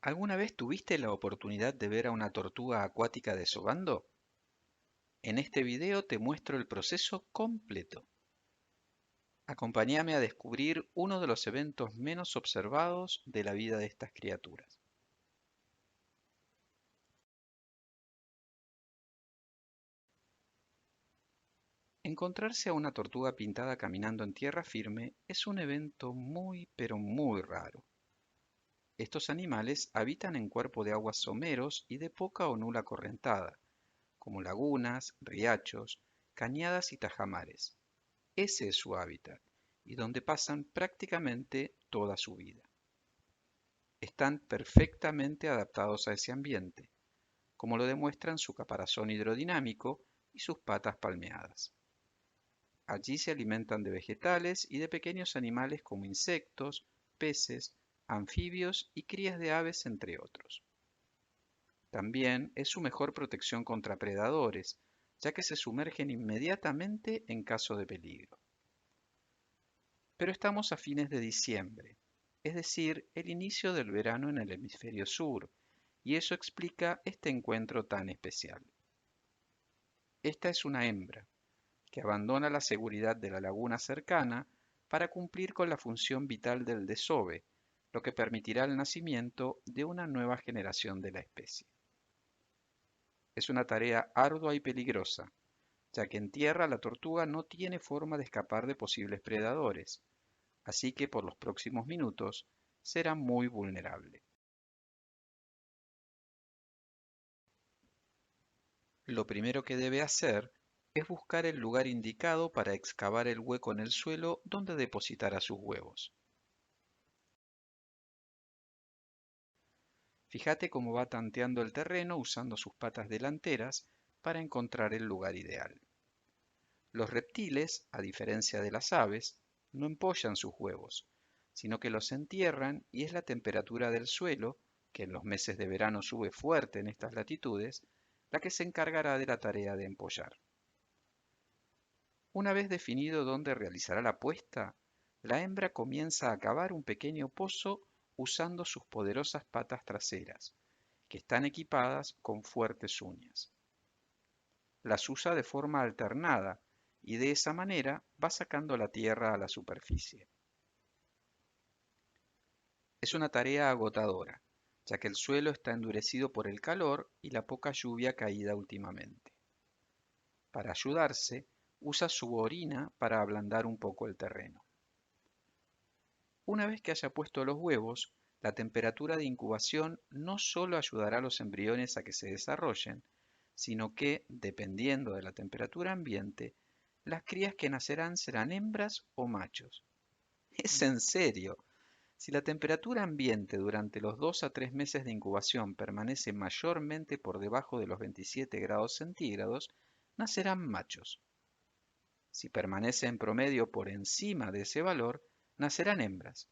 ¿Alguna vez tuviste la oportunidad de ver a una tortuga acuática desovando? En este video te muestro el proceso completo. Acompáñame a descubrir uno de los eventos menos observados de la vida de estas criaturas. Encontrarse a una tortuga pintada caminando en tierra firme es un evento muy pero muy raro. Estos animales habitan en cuerpos de aguas someros y de poca o nula correntada, como lagunas, riachos, cañadas y tajamares. Ese es su hábitat y donde pasan prácticamente toda su vida. Están perfectamente adaptados a ese ambiente, como lo demuestran su caparazón hidrodinámico y sus patas palmeadas. Allí se alimentan de vegetales y de pequeños animales como insectos, peces, anfibios y crías de aves, entre otros. También es su mejor protección contra predadores, ya que se sumergen inmediatamente en caso de peligro. Pero estamos a fines de diciembre, es decir, el inicio del verano en el hemisferio sur, y eso explica este encuentro tan especial. Esta es una hembra, que abandona la seguridad de la laguna cercana para cumplir con la función vital del desove, lo que permitirá el nacimiento de una nueva generación de la especie. Es una tarea ardua y peligrosa, ya que en tierra la tortuga no tiene forma de escapar de posibles predadores, así que por los próximos minutos será muy vulnerable. Lo primero que debe hacer es buscar el lugar indicado para excavar el hueco en el suelo donde depositará sus huevos. Fíjate cómo va tanteando el terreno usando sus patas delanteras para encontrar el lugar ideal. Los reptiles, a diferencia de las aves, no empollan sus huevos, sino que los entierran y es la temperatura del suelo, que en los meses de verano sube fuerte en estas latitudes, la que se encargará de la tarea de empollar. Una vez definido dónde realizará la puesta, la hembra comienza a cavar un pequeño pozo usando sus poderosas patas traseras, que están equipadas con fuertes uñas. Las usa de forma alternada y de esa manera va sacando la tierra a la superficie. Es una tarea agotadora, ya que el suelo está endurecido por el calor y la poca lluvia caída últimamente. Para ayudarse, usa su orina para ablandar un poco el terreno. Una vez que haya puesto los huevos, la temperatura de incubación no solo ayudará a los embriones a que se desarrollen, sino que, dependiendo de la temperatura ambiente, las crías que nacerán serán hembras o machos. Es en serio. Si la temperatura ambiente durante los 2 a 3 meses de incubación permanece mayormente por debajo de los 27 grados centígrados, nacerán machos. Si permanece en promedio por encima de ese valor, nacerán hembras.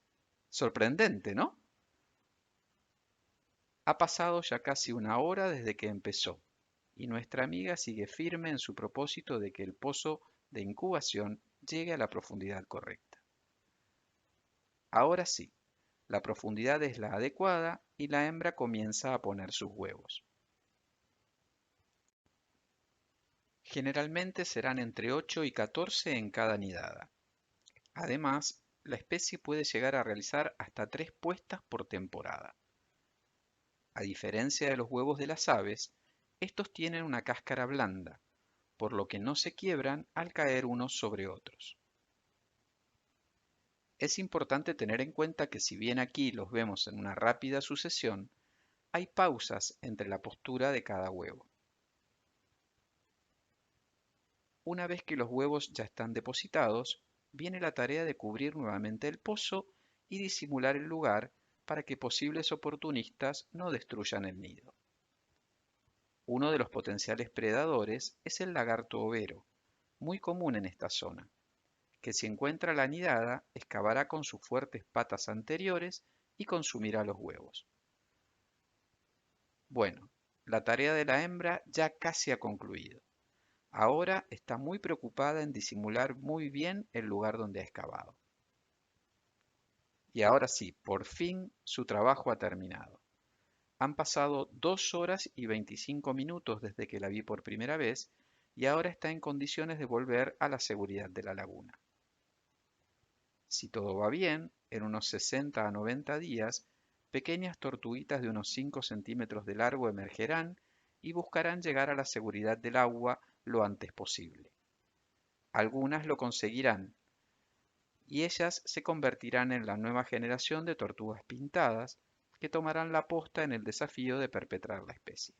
Sorprendente, ¿no? Ha pasado ya casi una hora desde que empezó, y nuestra amiga sigue firme en su propósito de que el pozo de incubación llegue a la profundidad correcta. Ahora sí, la profundidad es la adecuada y la hembra comienza a poner sus huevos. Generalmente serán entre 8 y 14 en cada nidada. Además, la especie puede llegar a realizar hasta 3 puestas por temporada. A diferencia de los huevos de las aves, estos tienen una cáscara blanda, por lo que no se quiebran al caer unos sobre otros. Es importante tener en cuenta que si bien aquí los vemos en una rápida sucesión, hay pausas entre la postura de cada huevo. Una vez que los huevos ya están depositados, viene la tarea de cubrir nuevamente el pozo y disimular el lugar para que posibles oportunistas no destruyan el nido. Uno de los potenciales predadores es el lagarto overo, muy común en esta zona, que si encuentra la nidada, excavará con sus fuertes patas anteriores y consumirá los huevos. Bueno, la tarea de la hembra ya casi ha concluido. Ahora está muy preocupada en disimular muy bien el lugar donde ha excavado. Y ahora sí, por fin su trabajo ha terminado. Han pasado 2 horas y 25 minutos desde que la vi por primera vez y ahora está en condiciones de volver a la seguridad de la laguna. Si todo va bien, en unos 60 a 90 días, pequeñas tortuguitas de unos 5 centímetros de largo emergerán y buscarán llegar a la seguridad del agua lo antes posible. Algunas lo conseguirán, y ellas se convertirán en la nueva generación de tortugas pintadas que tomarán la posta en el desafío de perpetrar la especie.